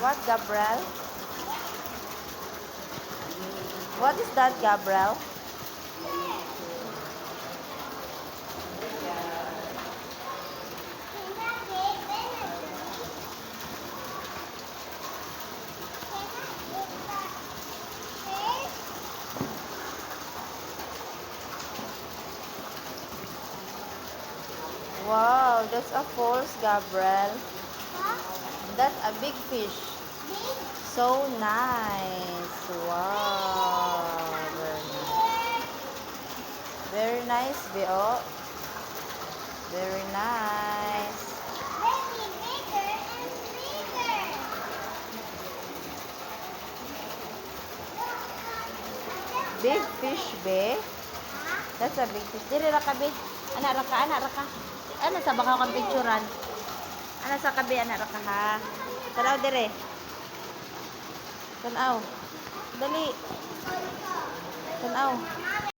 What, Gabriel? What is that, Gabriel? Wow, that's a falls, Gabriel. That's a big fish. So nice. Wow. Very nice, Bio. Very nice. Big fish, Be. That's a big fish. Dili ra ka, Be. Anak ra ka, anak ra ka. Ano sa bakaw kang picturean? Ano sa kabi, anak ra ka, ha? Tanaw dire. Tanaw. Dali. Tanaw.